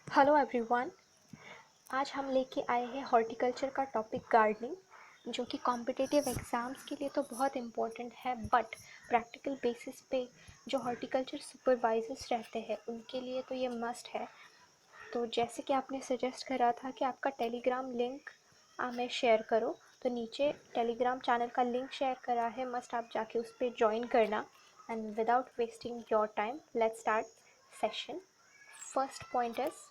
Hello everyone. आज हम लेके आए हैं हॉर्टिकल्चर का टॉपिक गार्डनिंग, जो कि कॉम्पिटिटिव एग्ज़ाम्स के लिए तो बहुत इम्पोर्टेंट है, बट प्रैक्टिकल बेसिस पे जो हॉर्टिकल्चर सुपरवाइजर्स रहते हैं उनके लिए तो ये मस्ट है। तो जैसे कि आपने सजेस्ट करा था कि आपका टेलीग्राम लिंक मैं शेयर करो, तो नीचे टेलीग्राम चैनल का लिंक शेयर करा है, मस्ट आप जाके उस पर ज्वाइन करना। And without wasting your time let's start session. First point is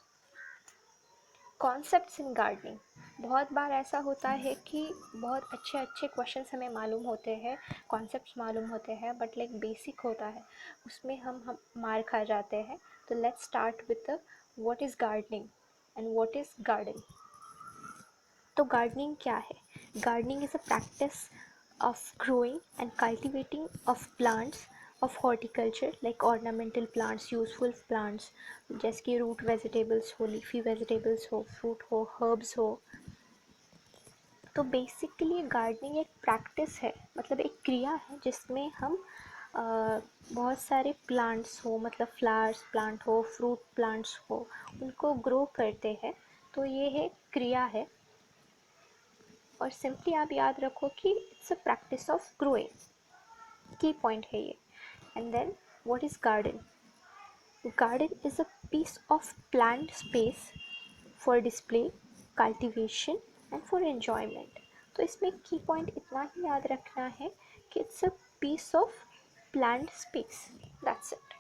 concepts in gardening. बहुत बार ऐसा होता है कि बहुत अच्छे अच्छे क्वेश्चंस हमें मालूम होते हैं, कॉन्सेप्ट्स मालूम होते हैं, बट लाइक बेसिक होता है उसमें हम मार खा जाते हैं। तो let's start with the what is gardening and what is garden. तो गार्डनिंग क्या है? Gardening is a practice of growing and cultivating of plants of horticulture like ornamental plants, useful plants, जैसे कि रूट वेजिटेबल्स हो, leafy vegetables हो, fruit हो, herbs हो। तो बेसिकली गार्डनिंग एक प्रैक्टिस है, मतलब एक क्रिया है जिसमें हम बहुत सारे प्लांट्स हो, मतलब फ्लावर्स प्लांट हो, फ्रूट प्लांट्स हो, उनको ग्रो करते हैं। तो ये है क्रिया है, और सिंपली आप याद रखो कि it's a practice of growing. Key point है ये। And then what is garden? Garden is a piece of plant space for display, cultivation and for enjoyment. तो इसमें की पॉइंट इतना ही याद रखना है कि it's a piece of plant space, that's it.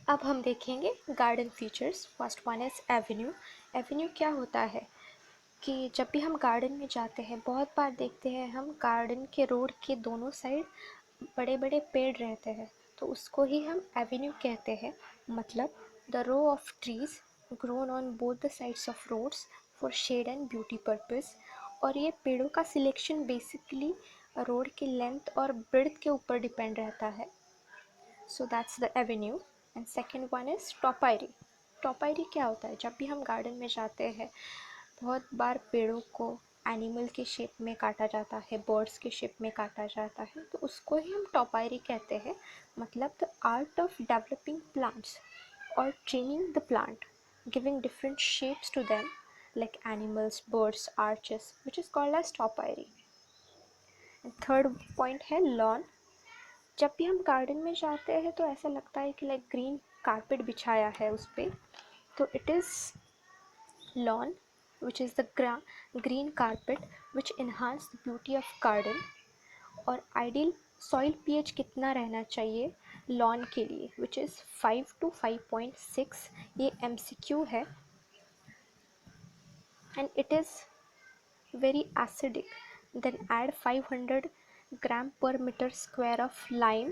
अब हम देखेंगे garden features. First one is avenue. Avenue क्या होता है कि जब भी हम गार्डन में जाते हैं, बहुत बार देखते हैं हम गार्डन के रोड के दोनों साइड बड़े बड़े पेड़ रहते हैं, तो उसको ही हम एवेन्यू कहते हैं। मतलब the row of trees grown on both the sides of roads for shade and beauty purpose. और ये पेड़ों का सिलेक्शन बेसिकली रोड की लेंथ और ब्रेड्थ के ऊपर डिपेंड रहता है। So that's the avenue. And second one is topiary. Topiary क्या होता है? जब भी हम गार्डन में जाते हैं, बहुत बार पेड़ों को एनिमल के शेप में काटा जाता है, बर्ड्स के शेप में काटा जाता है, तो उसको ही हम टॉपायरी कहते हैं। मतलब the art of developing plants और training the plant, giving different shapes to them like animals, birds, arches, which is called as topiary. And third point है lawn। जब भी हम गार्डन में जाते हैं तो ऐसा लगता है कि लाइक ग्रीन कारपेट बिछाया है उस पर। तो it is lawn, which is the green carpet which enhance the beauty of garden। और आइडियल सॉइल पीएच कितना रहना चाहिए लॉन के लिए, which is 5 to 5.6। ये एमसीक्यू है। And it is very acidic, then add 500 ग्राम पर मीटर स्क्वायर ऑफ लाइम।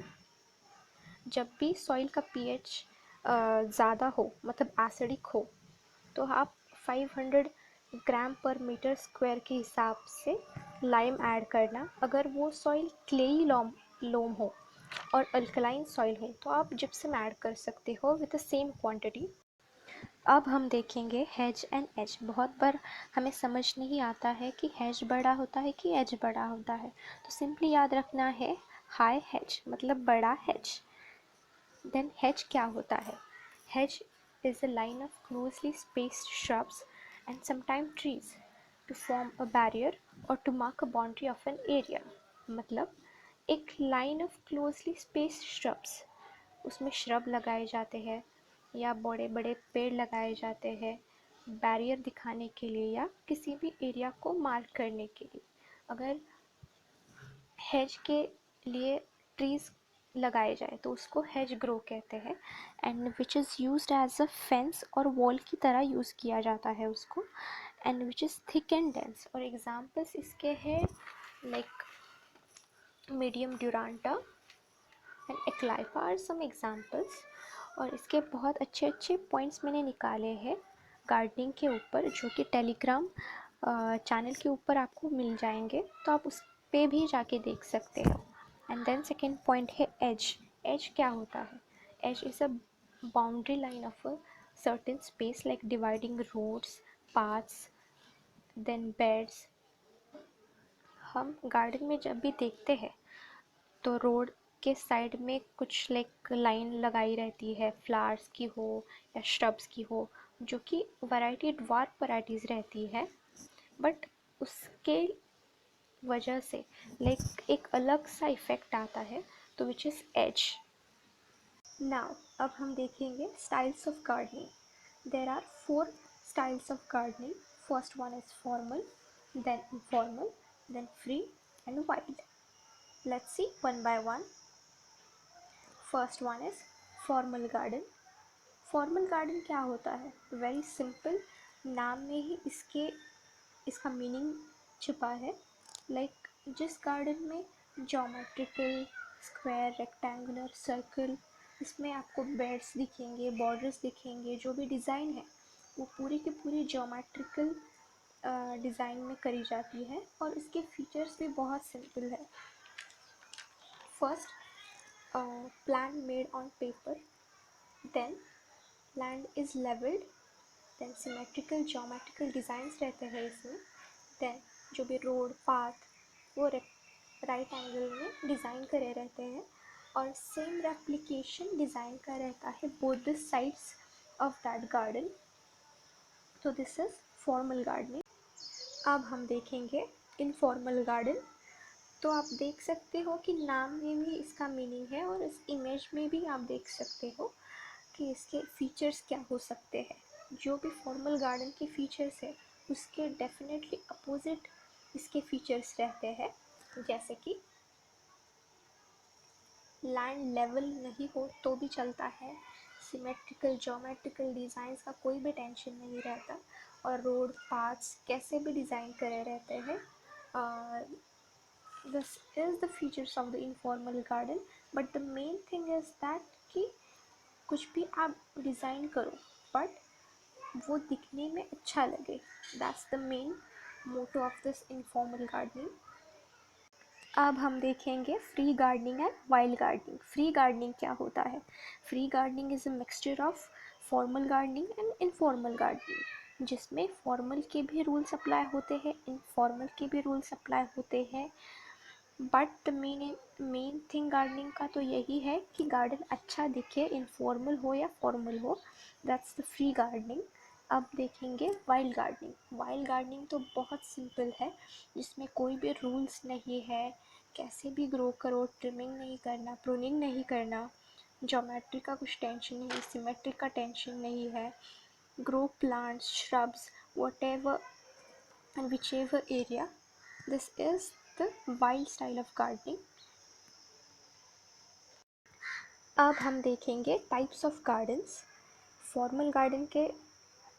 जब भी सॉइल का पीएच ज़्यादा हो, मतलब एसिडिक हो, तो आप 500 ग्राम पर मीटर स्क्वायर के हिसाब से लाइम ऐड करना। अगर वो सॉइल क्लेई लोम हो और अल्कलाइन सॉइल हो तो आप जिप्सम ऐड कर सकते हो विद द सेम क्वांटिटी। अब हम देखेंगे हेज एंड एज। बहुत बार हमें समझ नहीं आता है कि हेज बड़ा होता है कि एज बड़ा होता है, तो सिंपली याद रखना है हाई हेज मतलब बड़ा हेज। देन हेज क्या होता है? Hedge is a line of closely spaced shrubs and sometimes trees to form a barrier or to mark a boundary of an area। मतलब एक line of closely spaced shrubs, उसमें shrub लगाए जाते हैं या बड़े बड़े पेड़ लगाए जाते हैं बैरियर दिखाने के लिए या किसी भी एरिया को मार्क करने के लिए। अगर हेज के लिए ट्रीज लगाए जाए तो उसको हेज ग्रो कहते हैं। And which is used as a fence और वॉल की तरह यूज़ किया जाता है उसको। And which is thick and dense. और एग्जांपल्स इसके हैं like medium duranta and acalypha are some examples. और इसके बहुत अच्छे अच्छे पॉइंट्स मैंने निकाले हैं गार्डनिंग के ऊपर, जो कि टेलीग्राम चैनल के ऊपर आपको मिल जाएंगे, तो आप उस पे भी जाके देख सकते हो। एंड देन सेकेंड पॉइंट है एज। एज क्या होता है? Edge is a boundary line of a certain space like dividing roads, paths, then beds. हम गार्डन में जब भी देखते हैं तो रोड के साइड में कुछ लाइक लाइन लगाई रहती है, फ्लावर्स की हो या श्रब्स की हो, जो कि वैरायटी ड्वार्फ वैराइटीज़ रहती है, बट उसके वजह से लाइक एक अलग सा इफ़ेक्ट आता है, तो विच इज़ एज। नाउ अब हम देखेंगे styles of gardening. There are 4 styles of gardening. First one is formal, then informal, then free and wild. Let's see one by one. First one is formal garden. Formal garden क्या होता है? Very simple, नाम में ही इसका meaning छिपा है। Like जिस garden में ज्योमेट्रिकल, स्क्वायर, रेक्टेंगुलर, सर्कल, इसमें आपको बेड्स दिखेंगे, बॉर्डर्स दिखेंगे, जो भी डिज़ाइन है वो पूरी की पूरी ज्योमेट्रिकल डिज़ाइन में करी जाती है, और इसके फीचर्स भी बहुत सिंपल है। First, plan made on paper, then land is levelled, then symmetrical geometrical designs रहते हैं इसमें, देन जो भी रोड, पाथ, वो राइट एंगल में डिज़ाइन करे रहते हैं, और सेम रेप्लिकेशन डिज़ाइन का रहता है both the sides of that garden. तो दिस इज़ फॉर्मल गार्डनिंग। अब हम देखेंगे इनफॉर्मल गार्डन। तो आप देख सकते हो कि नाम में भी इसका मीनिंग है, और इस इमेज में भी आप देख सकते हो कि इसके फीचर्स क्या हो सकते हैं। जो भी फॉर्मल गार्डन के फीचर्स है उसके डेफिनेटली अपोजिट इसके फीचर्स रहते हैं, जैसे कि लैंड लेवल नहीं हो तो भी चलता है, सिमेट्रिकल ज्योमेट्रिकल डिज़ाइंस का कोई भी टेंशन नहीं रहता, और रोड, पाथ्स कैसे भी डिज़ाइन करे रहते हैं। This is the features of the informal garden, but the main thing is that कि कुछ भी आप डिज़ाइन करो बट वो दिखने में अच्छा लगे। That's the main motto of this informal gardening. अब हम देखेंगे free gardening and wild gardening. Free gardening क्या होता है? Free gardening is a mixture of formal gardening and informal gardening, जिसमें फॉर्मल के भी रूल्स अप्लाई होते हैं, इनफॉर्मल के भी रूल्स अप्लाई होते हैं, but the main thing gardening का तो यही है कि गार्डन अच्छा दिखे, इनफॉर्मल हो या फॉर्मल हो। That's the free gardening. अब देखेंगे वाइल्ड गार्डनिंग। वाइल्ड गार्डनिंग तो बहुत सिंपल है, जिसमें कोई भी रूल्स नहीं है, कैसे भी ग्रो करो, ट्रिमिंग नहीं करना, प्रूनिंग नहीं करना, ज्योमेट्री का कुछ टेंशन नहीं, सिमेट्री का टेंशन नहीं है, grow plants, shrubs, whatever and whichever area. This is the wild style of gardening. अब हम देखेंगे types of gardens. Formal garden के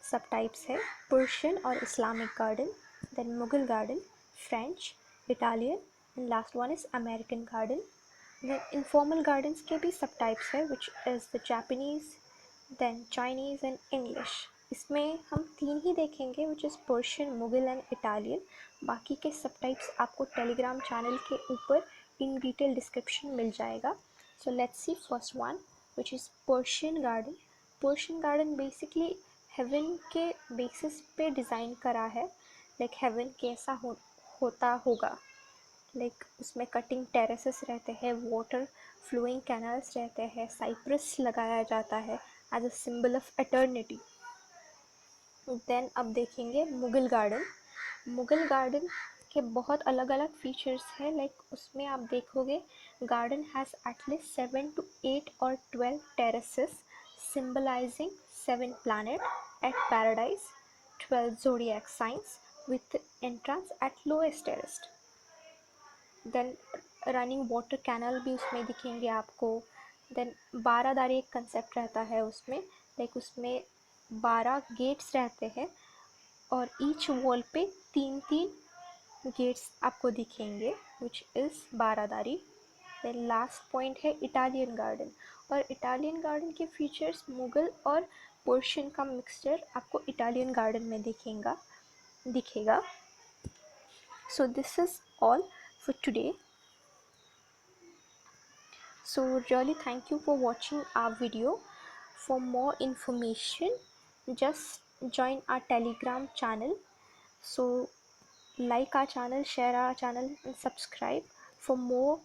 सब टाइप्स है, पर्शियन और Islamic garden, then Mughal garden, French, Italian, and last one is American garden. Then informal gardens के भी सब टाइप्स है, which is the Japanese, then Chinese and English. इसमें हम 3 ही देखेंगे, which is Persian, Mughal and Italian. बाकी के सब टाइप्स आपको टेलीग्राम चैनल के ऊपर इन डिटेल डिस्क्रिप्शन मिल जाएगा। So let's see first one, which is Persian garden. Persian garden basically heaven के बेसिस पे डिज़ाइन करा है, लाइक हेवन कैसा होता होगा, लाइक उसमें कटिंग टेरेसेस रहते हैं, वाटर फ्लोइंग कैनल्स रहते हैं, साइप्रस लगाया जाता है as a symbol of eternity. Then अब देखेंगे मुगल गार्डन। मुगल गार्डन के बहुत अलग अलग फीचर्स हैं, लाइक उसमें आप देखोगे garden has at least 7 to 8 or 12 terraces symbolizing 7 planets at paradise, 12 zodiac signs with entrance at lowest terrace. Then running water canal भी उसमें दिखेंगे आपको। देन बारादारी एक कंसेप्ट रहता है उसमें, लाइक उसमें 12 गेट्स रहते हैं, और ईच वॉल पे 3-3 गेट्स आपको दिखेंगे, which is Baradari. Then last point है इटालियन गार्डन, और इटालियन गार्डन के फीचर्स मुगल और पर्शियन का मिक्सचर आपको इटालियन गार्डन में दिखेगा। So this is all for today. So really thank you for watching our video. For more information, just join our Telegram channel. So like our channel, share our channel and subscribe for more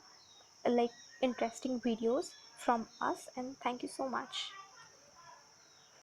like interesting videos from us, and thank you so much.